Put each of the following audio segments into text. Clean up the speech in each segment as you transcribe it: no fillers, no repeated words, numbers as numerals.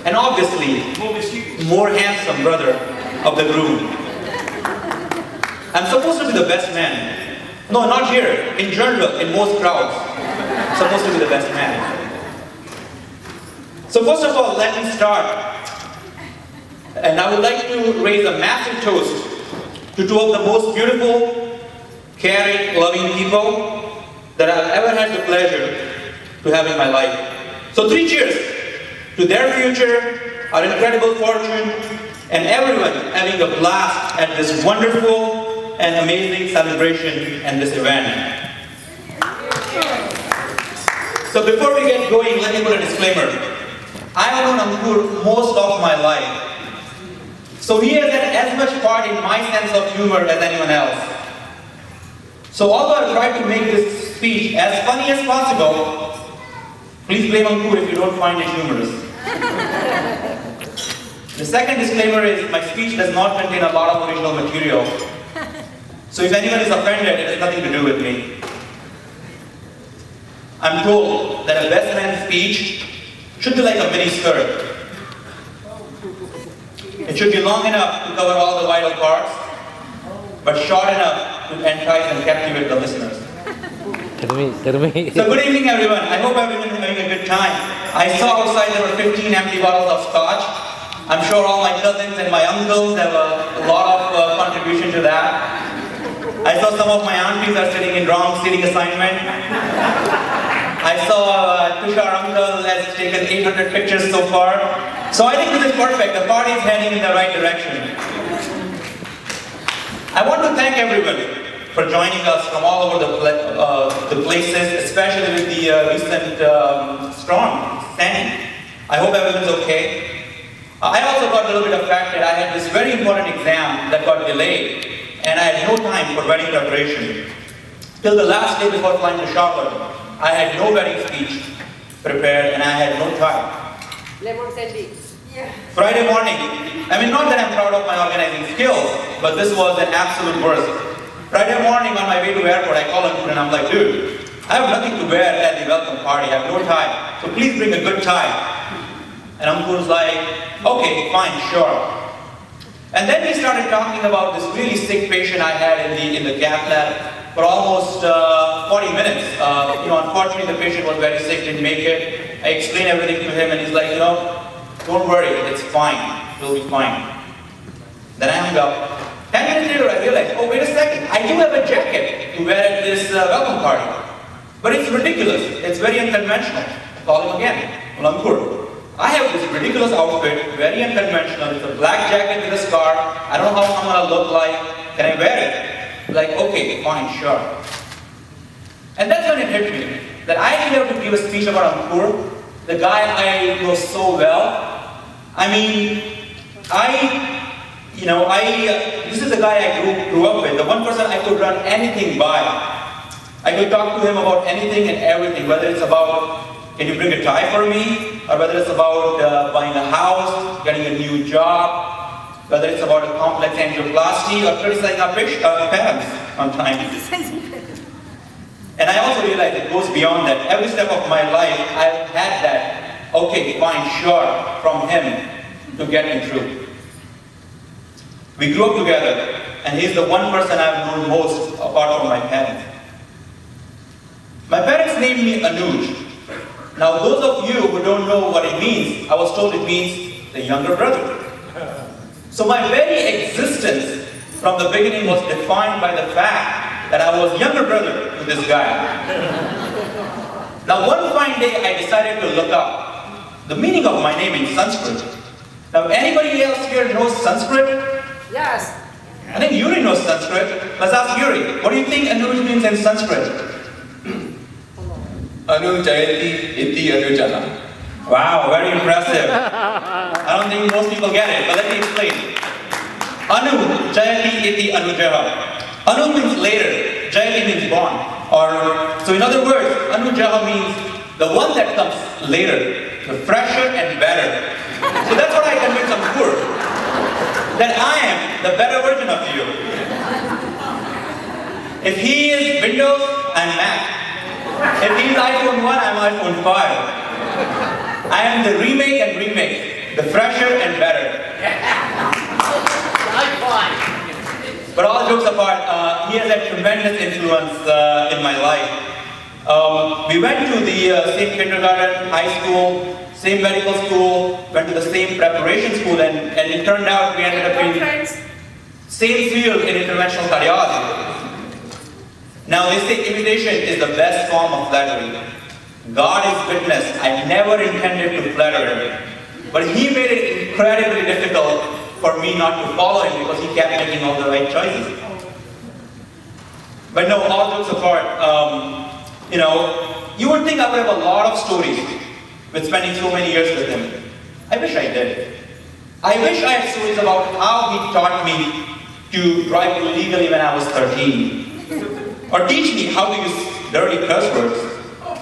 and obviously, more handsome brother of the groom. I'm supposed to be the best man. No, not here. In general, in most crowds, I'm supposed to be the best man. So first of all, let me start. And I would like to raise a massive toast to two of the most beautiful, caring, loving people that I've ever had the pleasure to have in my life. So 3 cheers to their future, our incredible fortune, and everyone having a blast at this wonderful and amazing celebration and this event. So before we get going, let me put a disclaimer. I have known Ankur most of my life. So he has had as much part in my sense of humor as anyone else. So although I tried to make this speech as funny as possible, please blame Ankur if you don't find it humorous. The second disclaimer is my speech does not contain a lot of original material. So if anyone is offended, it has nothing to do with me. I'm told that a best man's speech should be like a mini skirt. It should be long enough to cover all the vital parts, but short enough to entice and captivate the listeners. So good evening everyone. I hope everyone is having a good time. I saw outside there were 15 empty bottles of scotch. I'm sure all my cousins and my uncles have a lot of contribution to that. I saw some of my aunties are sitting in wrong seating assignment. I saw Tushar uncle has taken 800 pictures so far. So I think this is perfect. The party is heading in the right direction. I want to thank everybody for joining us from all over the places, especially with the recent storm, Sandy. I hope everyone's okay. I also got a little bit affected. I had this very important exam that got delayed, and I had no time for wedding preparation. Till the last day before flying to Charlotte, I had no wedding speech prepared, and I had no time. Lemon sandy. Yeah. Friday morning, I mean, not that I'm proud of my organizing skills, but this was an absolute worst. Friday morning on my way to airport, I call Anuj and I'm like, dude, I have nothing to wear at the welcome party, I have no tie, so please bring a good tie. And Ankur's like, okay, fine, sure. And then we started talking about this really sick patient I had in the cath lab for almost 40 minutes. Unfortunately, the patient was very sick, didn't make it. I explained everything to him and he's like, don't worry, it's fine, it'll be fine. Then I hung up. 10 minutes later I realized, oh wait a second, I do have a jacket to wear at this welcome party. But it's ridiculous, it's very unconventional. I call him again, well, Ankur, I have this ridiculous outfit, very unconventional, it's a black jacket with a scarf, I don't know how I'm gonna look like, can I wear it? Like, okay, fine, sure. And that's when it hit me, that I didn't have to give a speech about Ankur, the guy I know so well. I mean, this is the guy I grew up with, the one person I could run anything by. I could talk to him about anything and everything, whether it's about, can you bring a tie for me? Or whether it's about buying a house, getting a new job, whether it's about a complex angioplasty or criticizing our parents sometimes. And I also realized it goes beyond that. Every step of my life, I've had that, okay, fine, sure, from him to get me through. We grew up together, and he's the one person I've known most apart from my parents. My parents named me Anuj. Now, those of you who don't know what it means, I was told it means the younger brother. So my very existence from the beginning was defined by the fact that I was younger brother to this guy. Now, one fine day, I decided to look up the meaning of my name in Sanskrit. Now, anybody else here knows Sanskrit? Yes. I think Yuri knows Sanskrit. Let's ask Yuri. What do you think Anuj means in Sanskrit? Anu Jayati Iti Anujana. Wow, very impressive. I don't think most people get it, but let me explain. Anu Jayati Iti Anujaha. Anu means later, Jayati means born. So in other words, Anujaha means the one that comes later, the fresher and better. So that's what I convince Ankur, that I am the better version of you. If he is Windows, I'm Mac. If he's iPhone 1, I'm iPhone 5. I am the remake and remake, the fresher and better. But all jokes apart, he has had tremendous influence in my life. We went to the same kindergarten, high school, same medical school, went to the same preparation school, and it turned out we ended up in same field in interventional cardiology. Now they say imitation is the best form of flattery. God is witness, I never intended to flatter him. But he made it incredibly difficult for me not to follow him because he kept making all the right choices. But no, all jokes apart, you would think I would have a lot of stories with spending so many years with him. I wish I did. I wish I had stories about how he taught me to drive illegally when I was 13. Or teach me how to use dirty curse words.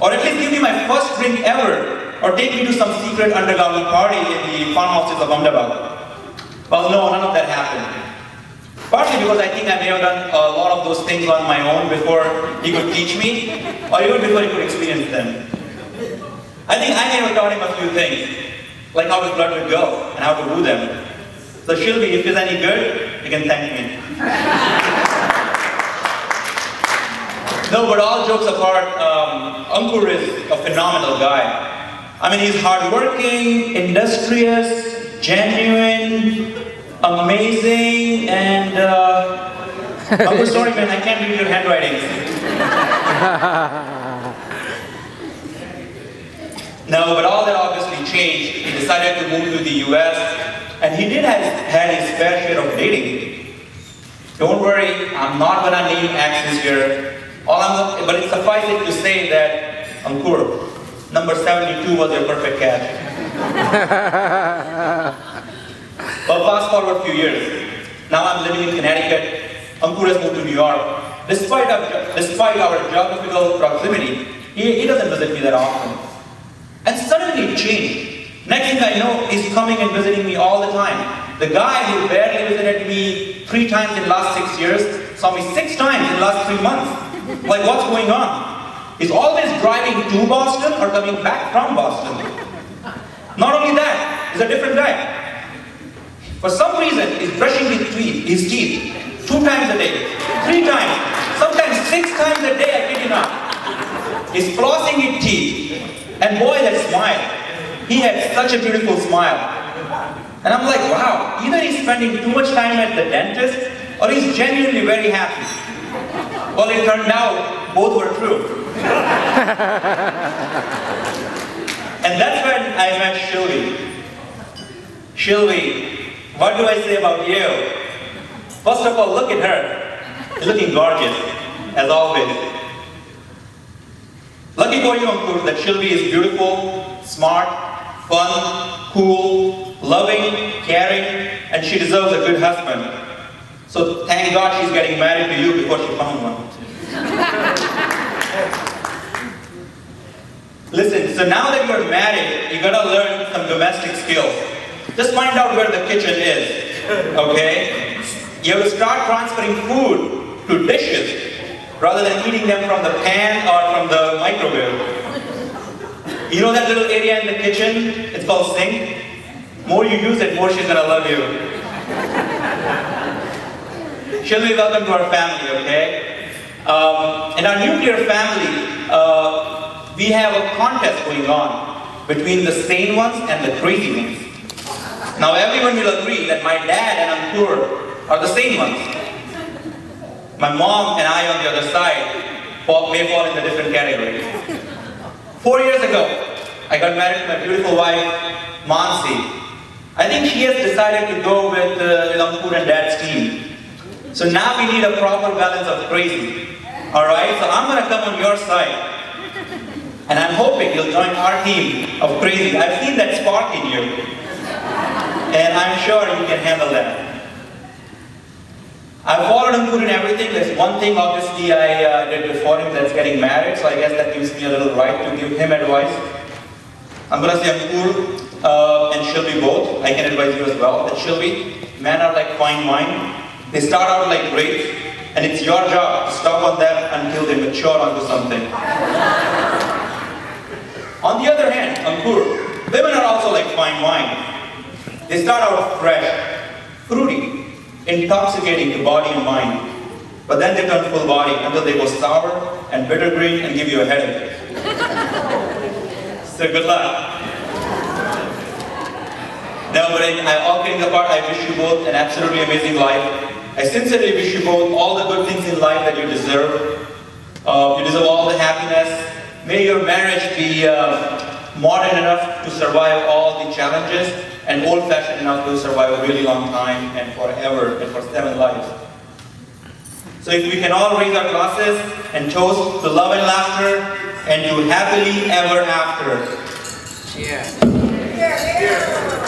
Or at least give me my first drink ever. Or take me to some secret underground party in the farmhouses of Ahmedabad. Well, no, none of that happened. Partly because I think I may have done a lot of those things on my own before he could teach me, or even before he could experience them. I think I may have taught him a few things, like how to flirt with girls and how to woo them. So Shilby, if he's any good, you can thank me. No, but all jokes apart, Ankur is a phenomenal guy. I mean, he's hardworking, industrious, genuine, amazing, and I'm sorry man, I can't read your handwriting. No, but all that obviously changed. He decided to move to the US, and he did have his fair share of dating. Don't worry, I'm not gonna name exes here. But it's sufficing to say that Ankur, number 72 was your perfect catch. Well, fast forward a few years. Now I'm living in Connecticut. Ankur has moved to New York. Despite our geographical proximity, he doesn't visit me that often. And suddenly it changed. Next thing I know, he's coming and visiting me all the time. The guy who barely visited me 3 times in the last 6 years saw me 6 times in the last 3 months. Like, what's going on? He's always driving to Boston or coming back from Boston. Not only that, he's a different guy. For some reason, he's brushing his teeth 2 times a day, 3 times, sometimes 6 times a day, I kid you not. He's flossing his teeth. And boy, that smile. He had such a beautiful smile. And I'm like, wow, either he's spending too much time at the dentist, or he's genuinely very happy. Well, it turned out, both were true. And that's when I met Shilby. Shilby, what do I say about you? First of all, look at her. She's looking gorgeous, as always. Lucky for you, Ankur, that Shilby is beautiful, smart, fun, cool, loving, caring, and she deserves a good husband. So thank God she's getting married to you before she found one. Listen, so now that you're married, you gotta learn some domestic skills. Just find out where the kitchen is, okay? You have to start transferring food to dishes rather than eating them from the pan or from the microwave. You know that little area in the kitchen? It's called sink. More you use it, more she's gonna love you. Shilby, welcome to our family, okay? In our nuclear family, we have a contest going on between the sane ones and the crazy ones. Now everyone will agree that my dad and Ankur are the sane ones. My mom and I on the other side may fall in the different category. 4 years ago, I got married to my beautiful wife, Mansi. I think she has decided to go with Ankur and Dad's team. So now we need a proper balance of crazy. Alright, so I'm gonna come on your side. And I'm hoping you'll join our team of crazy. I've seen that spark in you. And I'm sure you can handle that. I've followed Ankur in everything. There's one thing obviously I did before him, that's getting married. So I guess that gives me a little right to give him advice. I'm gonna say Ankur and Shilby both. I can advise you as well. That Shilby, men are like fine wine. They start out like grapes, and it's your job to stop on them until they mature onto something. On the other hand, Ankur, women are also like fine wine. They start out fresh, fruity, intoxicating to body and mind. But then they turn full body until they go sour and bitter green and give you a headache. So good luck. No, but all kidding apart, I wish you both an absolutely amazing life. I sincerely wish you both all the good things in life that you deserve. You deserve all the happiness. May your marriage be modern enough to survive all the challenges and old-fashioned enough to survive a really long time and forever and for 7 lives. So if we can all raise our glasses and toast to love and laughter and to happily ever after. Cheers. Cheers.